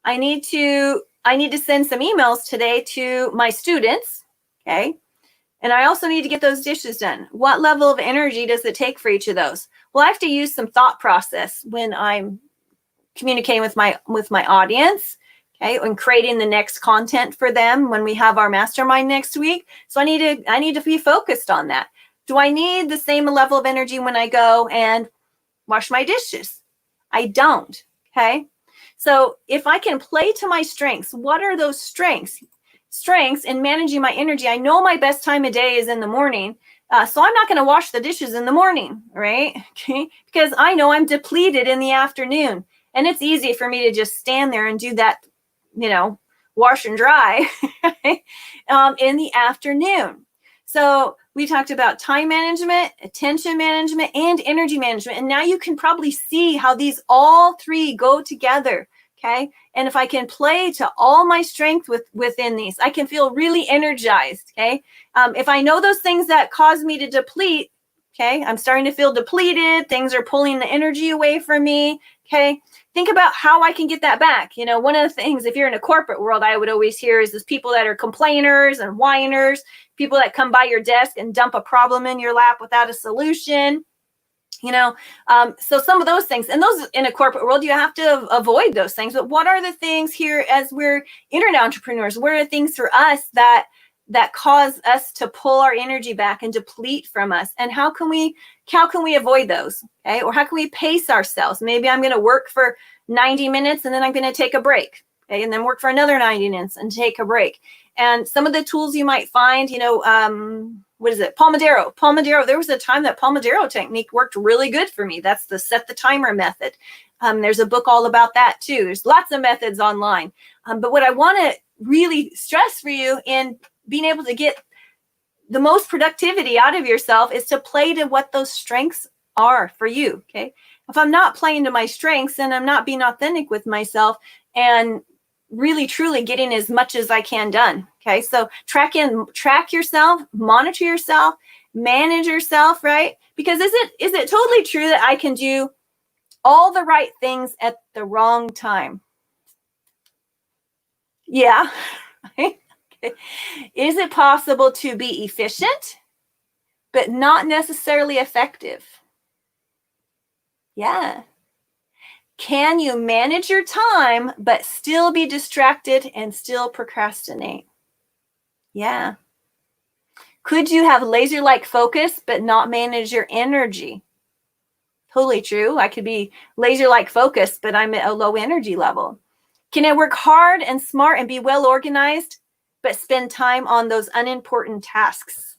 I need to send some emails today to my students. Okay. And I also need to get those dishes done. What level of energy does it take for each of those? Well, I have to use some thought process when I'm communicating with my audience, okay, and creating the next content for them when we have our mastermind next week. So I need to be focused on that. Do I need the same level of energy when I go and wash my dishes? I don't. Okay. So if I can play to my strengths, what are those strengths? Strengths in managing my energy. I know my best time of day is in the morning. So I'm not going to wash the dishes in the morning, right? Okay. Because I know I'm depleted in the afternoon. And it's easy for me to just stand there and do that, wash and dry in the afternoon. So we talked about time management, attention management, and energy management. And now you can probably see how these all three go together. Okay. And if I can play to all my strength within these, I can feel really energized. Okay. If I know those things that cause me to deplete, okay, I'm starting to feel depleted. Things are pulling the energy away from me. Okay. Think about how I can get that back. One of the things, if you're in a corporate world, I would always hear is people that are complainers and whiners, people that come by your desk and dump a problem in your lap without a solution. So some of those things, and those in a corporate world, you have to avoid those things. But what are the things here as we're internet entrepreneurs? What are the things for us that cause us to pull our energy back and deplete from us? And how can we avoid those? Okay. Or how can we pace ourselves? Maybe I'm going to work for 90 minutes and then I'm going to take a break. Okay. And then work for another 90 minutes and take a break. And some of the tools you might find, what is it? Pomodoro. There was a time that Pomodoro technique worked really good for me. That's the set the timer method. There's a book all about that too. There's lots of methods online. But what I want to really stress for you in being able to get the most productivity out of yourself is to play to what those strengths are for you. Okay. If I'm not playing to my strengths, then I'm not being authentic with myself and really truly getting as much as I can done. Okay. So track yourself, monitor yourself, manage yourself, right? Because is it totally true that I can do all the right things at the wrong time? Yeah. Right? Okay. Is it possible to be efficient, but not necessarily effective? Yeah. Can you manage your time but still be distracted and still procrastinate? Yeah. Could you have laser-like focus but not manage your energy? Totally true. I could be laser-like focused, but I'm at a low energy level. Can I work hard and smart and be well organized, but spend time on those unimportant tasks?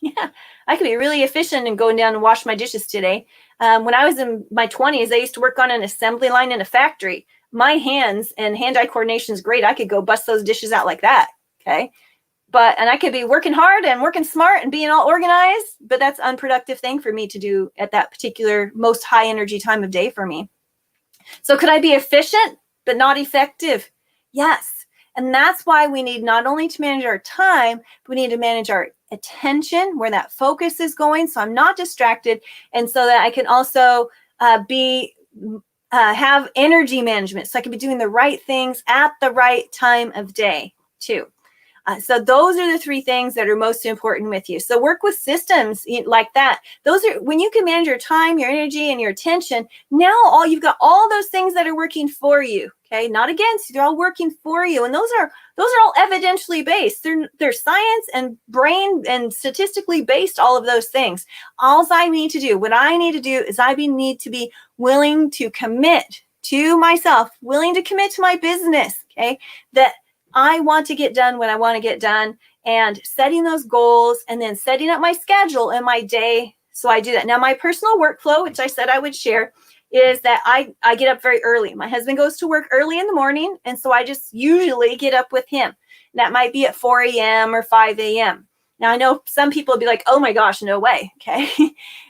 Yeah, I could be really efficient and going down and wash my dishes today. When I was in my 20s, I used to work on an assembly line in a factory. My hands and hand-eye coordination is great. I could go bust those dishes out like that. Okay. And I could be working hard and working smart and being all organized, but that's an unproductive thing for me to do at that particular most high energy time of day for me. So could I be efficient but not effective? Yes. And that's why we need not only to manage our time, but we need to manage our attention, where that focus is going, so I'm not distracted, and so that I can also have energy management, so I can be doing the right things at the right time of day too. So those are the three things that are most important with you. So work with systems like that. Those are when you can manage your time, your energy, and your attention. Now you've got all those things that are working for you. Okay, not against you. They're all working for you, and those are all evidentially based. They're science and brain and statistically based. All of those things. All I need to do, what I need to do, is I need to be willing to commit to myself, willing to commit to my business. Okay, that I want to get done when I want to get done, and setting those goals and then setting up my schedule and my day. So I do that. Now, my personal workflow, which I said I would share, is that I get up very early. My husband goes to work early in the morning, and so I just usually get up with him. That might be at 4 a.m. or 5 a.m. Now, I know some people will be like, oh my gosh, no way. Okay.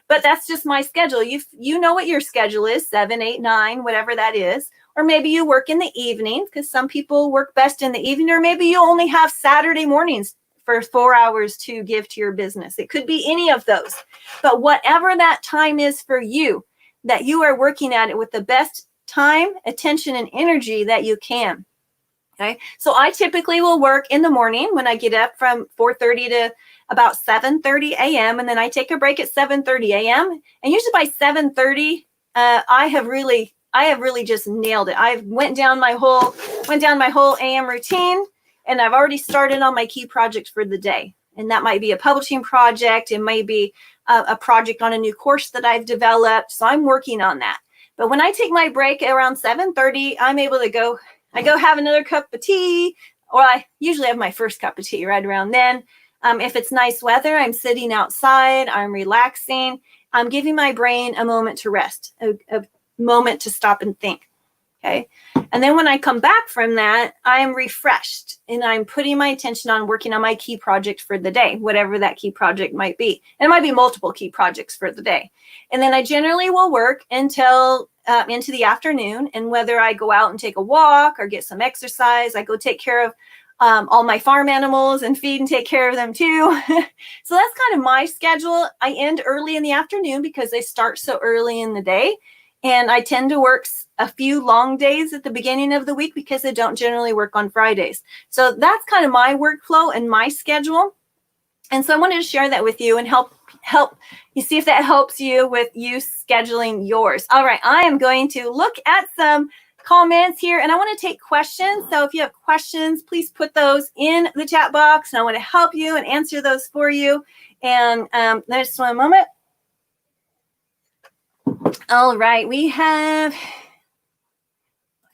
But that's just my schedule. You know what your schedule is, 7, 8, 9, whatever that is. Or maybe you work in the evening, because some people work best in the evening, or maybe you only have Saturday mornings for 4 hours to give to your business. It could be any of those. But whatever that time is for you, that you are working at it with the best time, attention, and energy that you can. Okay. So I typically will work in the morning when I get up from 4:30 to about 7:30 a.m. And then I take a break at 7:30 a.m. And usually by 7:30, I have really just nailed it. I went down my whole AM routine, and I've already started on my key project for the day. And that might be a publishing project. It might be a project on a new course that I've developed. So I'm working on that. But when I take my break around 7:30, I'm able to go have another cup of tea, or I usually have my first cup of tea right around then. If it's nice weather, I'm sitting outside, I'm relaxing, I'm giving my brain a moment to rest, a moment to stop and think. Okay. And then when I come back from that, I'm refreshed and I'm putting my attention on working on my key project for the day, whatever that key project might be. And it might be multiple key projects for the day. And then I generally will work until into the afternoon. And whether I go out and take a walk or get some exercise, I go take care of all my farm animals and feed and take care of them too. So that's kind of my schedule. I end early in the afternoon because they start so early in the day. And I tend to work a few long days at the beginning of the week because I don't generally work on Fridays. So that's kind of my workflow and my schedule. And so I wanted to share that with you and help you see if that helps you with you scheduling yours. All right, I am going to look at some comments here, and I want to take questions. So if you have questions, please put those in the chat box, and I want to help you and answer those for you. And just one moment. All right, we have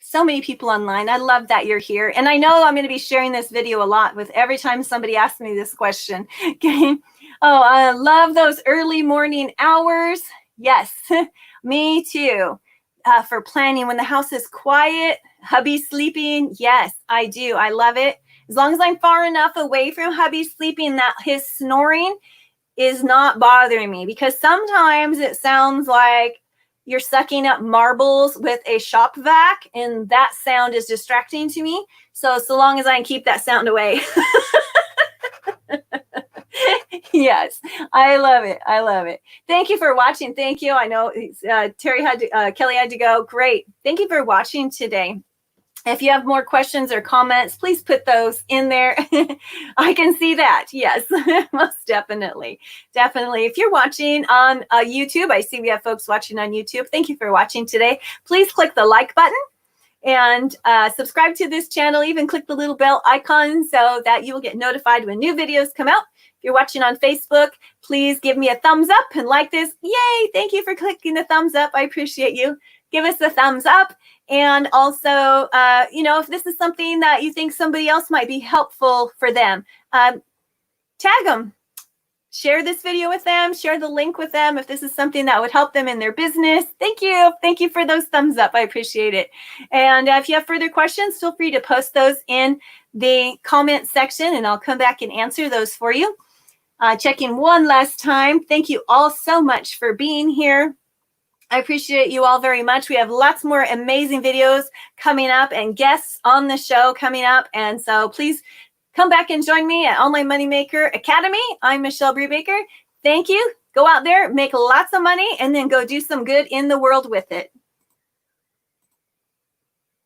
so many people online. I love that you're here. And I know I'm going to be sharing this video a lot with every time somebody asks me this question. Okay. Oh, I love those early morning hours. Yes, me too. For planning when the house is quiet, hubby sleeping. Yes, I do. I love it. As long as I'm far enough away from hubby sleeping that his snoring is not bothering me, because sometimes it sounds like you're sucking up marbles with a shop vac, and that sound is distracting to me. So long as I can keep that sound away. Yes, I love it. I love it. Thank you for watching. Thank you. I know Kelly had to go. Great. Thank you for watching today. If you have more questions or comments, please put those in there. I can see that. Yes, most definitely. Definitely. If you're watching on YouTube, I see we have folks watching on YouTube. Thank you for watching today. Please click the like button and subscribe to this channel. Even click the little bell icon so that you will get notified when new videos come out. If you're watching on Facebook, please give me a thumbs up and like this. Yay! Thank you for clicking the thumbs up. I appreciate you. Give us a thumbs up. And also, if this is something that you think somebody else might be helpful for them, tag them. Share this video with them. Share the link with them if this is something that would help them in their business. Thank you. Thank you for those thumbs up. I appreciate it. And if you have further questions, feel free to post those in the comment section, and I'll come back and answer those for you. Checking one last time. Thank you all so much for being here. I appreciate you all very much. We have lots more amazing videos coming up and guests on the show coming up. And so please come back and join me at Online Moneymaker Academy. I'm Michelle Brubaker. Thank you. Go out there, make lots of money, and then go do some good in the world with it.